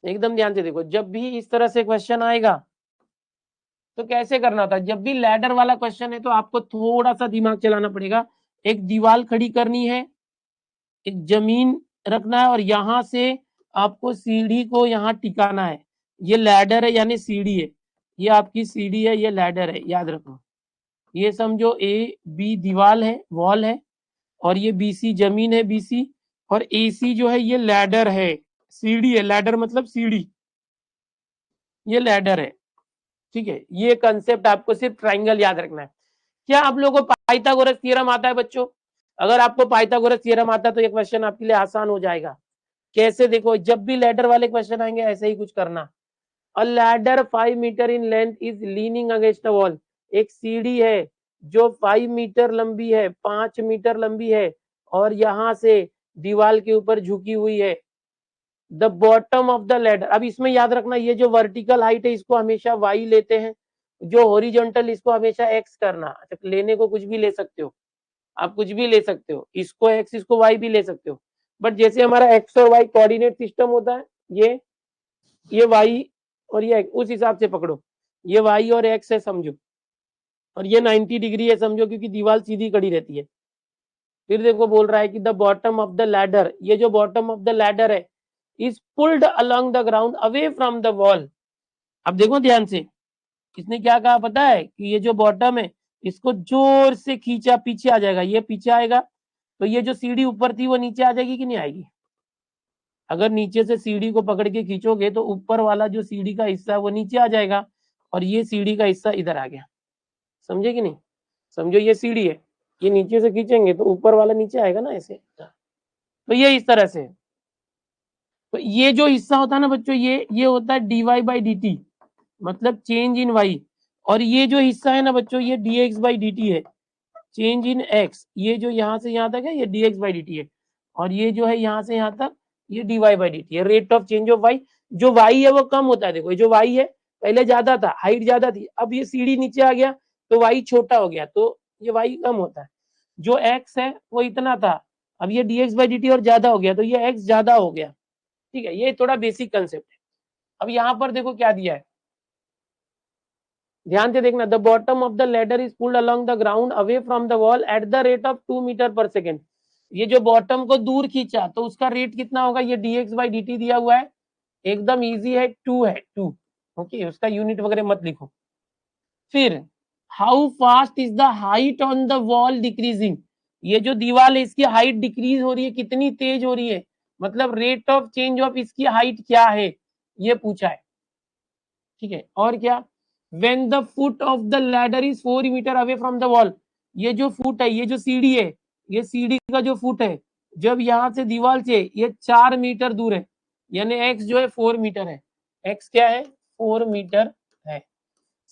एकदम ध्यान से देखो, जब भी इस तरह से क्वेश्चन आएगा तो कैसे करना होता है। जब भी लैडर वाला क्वेश्चन है तो आपको थोड़ा सा दिमाग चलाना पड़ेगा। एक दीवार खड़ी करनी है, एक जमीन रखना है और यहां से आपको सीढ़ी को यहाँ टिकाना है। ये लैडर है यानी सीढ़ी है, ये आपकी सीढ़ी है, ये लैडर है, याद रखो। ये समझो ए बी दीवार है, वॉल है, और ये बीसी जमीन है, बीसी, और एसी जो है ये लैडर है, सीढ़ी है। लैडर मतलब सीढ़ी, ये लैडर है। ठीक है, ये कंसेप्ट आपको सिर्फ ट्राइंगल याद रखना है। क्या आप लोगों को पाइथागोरस थ्योरम आता है बच्चों? अगर आपको पाइथागोरस थ्योरम आता है तो ये क्वेश्चन आपके लिए आसान हो जाएगा। कैसे? देखो, जब भी लैडर वाले क्वेश्चन आएंगे ऐसे ही कुछ करना। A ladder 5 metre in length is leaning against a wall. एक सीढ़ी है जो 5 मीटर लंबी है, 5 मीटर लंबी है, और यहां से दीवार के ऊपर झुकी हुई है। The bottom of the ladder, अब इसमें याद रखना, ये जो वर्टिकल हाइट है इसको हमेशा वाई लेते हैं, जो हॉरिजॉन्टल इसको हमेशा एक्स करना। अच्छा, लेने को कुछ भी ले सकते हो, आप कुछ भी ले सकते हो, इसको एक्स इसको वाई भी ले सकते हो, बट जैसे हमारा एक्स और वाई कोऑर्डिनेट सिस्टम होता है, ये वाई और ये एक्स, उस हिसाब से पकड़ो। ये वाई और एक्स है समझो, और ये 90 डिग्री है समझो, क्योंकि दीवार सीधी खड़ी रहती है। फिर देखो बोल रहा है कि the bottom of the ladder, ये जो बॉटम ऑफ द लैडर है is pulled along the ground away from the wall. अब देखो ध्यान से, इसने क्या कहा पता है? कि ये जो बॉटम है इसको जोर से खींचा, पीछे आ जाएगा, ये पीछे आएगा, तो ये जो सीढ़ी ऊपर थी वो नीचे आ जाएगी कि नहीं आएगी? अगर नीचे से सीढ़ी को पकड़ के खींचोगे तो ऊपर वाला जो सीढ़ी का हिस्सा है वो नीचे आ जाएगा, और ये सीढ़ी का हिस्सा इधर आ गया। समझे कि नहीं? समझो ये सीढ़ी है, ये नीचे से खींचेंगे तो ऊपर वाला नीचे आएगा ना, ऐसे। तो ये इस तरह से, तो ये जो हिस्सा होता है ना बच्चों, ये होता है d Y by D t, मतलब चेंज इन वाई। और ये जो हिस्सा है ना बच्चों, ये d x by D T है, चेंज इन एक्स। ये जो यहाँ से यहाँ तक है ये d x by D T है, और ये जो है यहाँ से यहाँ तक ये D Y by D T है, rate of change of Y. जो वाई है वो कम होता है, देखो ये जो वाई है पहले ज्यादा था, हाइट ज्यादा थी, अब ये सीढ़ी नीचे आ गया तो वाई छोटा हो गया, तो ये वाई कम होता है। जो एक्स है वो इतना था, अब ये d x by D T और ज्यादा हो गया, तो ये एक्स ज्यादा हो गया। ठीक है, ये थोड़ा बेसिक कंसेप्ट है। अब यहाँ पर देखो क्या दिया है, ध्यान से देखना। The bottom of the ladder is pulled along the ground away from the wall at the rate of 2 metre per second. ये जो बॉटम को दूर खींचा तो उसका रेट कितना होगा? ये dx बाई dt दिया हुआ है, एकदम इजी है, 2 है, 2। ओके, उसका यूनिट वगैरह मत लिखो। फिर how fast is the height on the wall decreasing. ये जो दीवार है इसकी हाइट डिक्रीज हो रही है, कितनी तेज हो रही है, मतलब रेट ऑफ चेंज ऑफ इसकी हाइट क्या है, ये पूछा है। ठीक है, और क्या? when the foot of the ladder is 4 metre away from the wall. ये जो फुट है, ये जो सीढ़ी है, ये सीढ़ी का जो फुट है, जब यहां से दीवार से ये 4 मीटर दूर है, यानी एक्स जो है 4 मीटर है। एक्स क्या है? 4 मीटर है।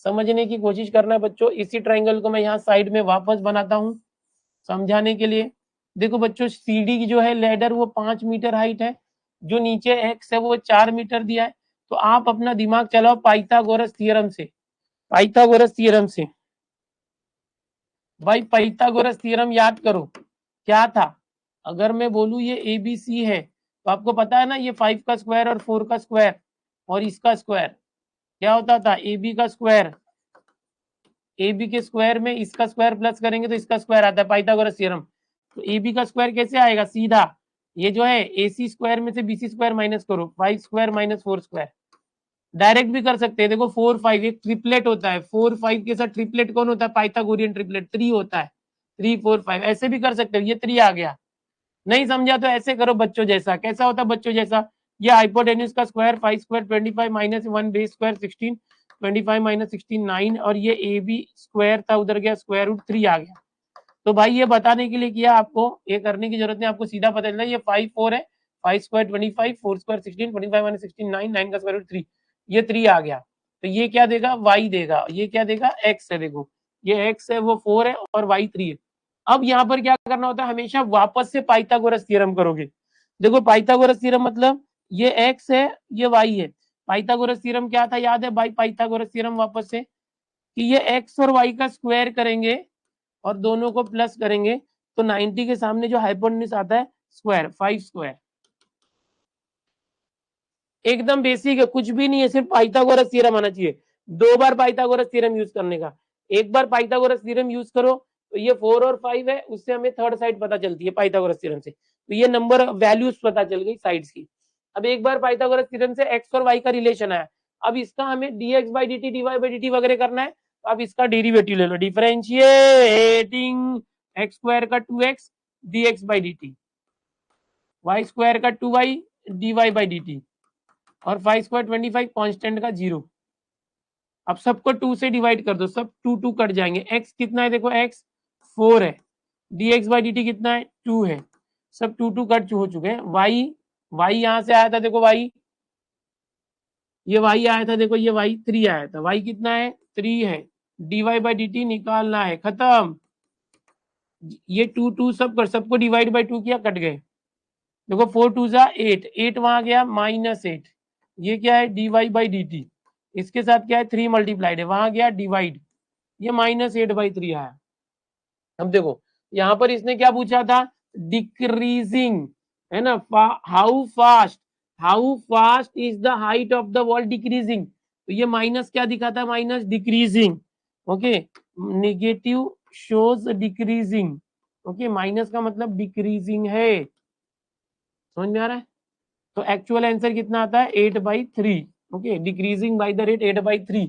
समझने की कोशिश करना बच्चों। इसी ट्राइंगल को मैं यहाँ साइड में वापस बनाता हूँ समझाने के लिए। देखो बच्चों, सीढ़ी की जो है लेडर वो 5 मीटर हाइट है, जो नीचे एक्स है वो 4 मीटर दिया है। तो आप अपना दिमाग चलाओ पाइथागोरस थ्योरम से, पाइथागोरस थ्योरम से। भाई पाइथागोरस थ्योरम याद करो, क्या था? अगर मैं बोलूं ये एबीसी है तो आपको पता है ना, ये 5 का स्क्वायर और 4 का स्क्वायर और इसका स्क्वायर क्या होता था? एबी का स्क्वायर, एबी के स्क्वायर में इसका स्क्वायर प्लस करेंगे तो इसका स्क्वायर आता है, पाइथागोरस थ्योरम। तो एबी का स्क्वायर कैसे आएगा? सीधा ये जो है एसी स्क्वायर में से बीसी स्क्वायर माइनस करो, 5 स्क्वायर माइनस 4 स्क्वायर। डायरेक्ट भी कर सकते हैं, देखो 4 5 एक ट्रिपलेट होता है, 4 5 के साथ ट्रिपलेट कौन होता है? पाइथागोरियन ट्रिपलेट 3 होता है, 3 4 5 ऐसे भी कर सकते हो। ये 3 आ गया, नहीं समझा तो ऐसे करो बच्चों जैसा। कैसा होता है बच्चों जैसा? ये हाइपोटेन्यूज का square 5 square 25 minus 1 base square 16, 25 minus 16 9, और ये ए बी स्क्वायर था उधर गया, स्क्वायर रूट 3 आ गया। तो भाई ये बताने के लिए किया, आपको ये करने की जरूरत नहीं, आपको सीधा पता चलना ये 5 4 है, 5 स्क्वायर 25, 4 स्क्वायर 16, 25 माइनस 16 9, 9 का स्क्वायर रूट 3, ये 3 आ गया। तो ये क्या देगा? y देगा। ये क्या देगा? x है। देखो ये x है वो 4 है और y 3 है। अब यहाँ पर क्या करना होता है? हमेशा वापस से पाइथागोरस थ्योरम करोगे। देखो पाइथागोरस थ्योरम मतलब ये x है ये y है। पाइथागोरस थ्योरम क्या था याद है भाई? पाइथागोरस थ्योरम वापस से कि ये x और y का स्क्वायर करेंगे और दोनों को प्लस करेंगे तो 90 के सामने जो हाइपोटेन्यूज आता है स्क्वायर, 5 स्क्वायर। एकदम बेसिक है, कुछ भी नहीं है, सिर्फ पाइथागोरस थ्योरम आना चाहिए। 2 बार पाइथागोरस थ्योरम यूज करने का। एक बार पाइथागोरस थ्योरम यूज करो तो ये 4 और 5 है, उससे हमें थर्ड साइड पता चलती है पाइथागोरस थ्योरम से, तो ये नंबर वैल्यूज पता चल गई साइड्स की। अब एक बार पाइथागोरस थ्योरम से x और y का रिलेशन आया, अब इसका हमें dx/dt dy/dt वगैरह करना है, तो अब इसका डेरिवेटिव ले लो, डिफरेंशिएटिंग x स्क्वायर का 2x dx/dt, y स्क्वायर का 2y dy/dt और 5 स्क्वायर 25 कांस्टेंट का 0। अब सबको 2 से डिवाइड कर दो, सब 2 कट जाएंगे। x कितना है देखो, x 4 है, dx/dt कितना है 2 है, सब 2 कट हो चुके हैं। y यहां से आया था देखो, ये y आया था देखो, ये y 3 आया था, y कितना है 3 है, dy/dt निकालना है, खत्म। ये 2 सबको डिवाइड बाय 2 किया, कट गए। देखो 4 2 जा 8, 8 वहां गया -8, ये क्या है dy/dt, इसके साथ क्या है 3 मल्टीप्लाइड है, वहां गया डिवाइड, ये -8/3 आया। अब देखो यहाँ पर इसने क्या पूछा था, डिक्रीजिंग, है ना, how fast is the height of the wall decreasing, तो ये माइनस क्या दिखाता है, minus decreasing, okay, negative shows decreasing, okay, minus का मतलब डिक्रीजिंग है, समझ में आ रहा है। तो एक्चुअल आंसर कितना आता है 8/3, okay, decreasing by the rate 8/3।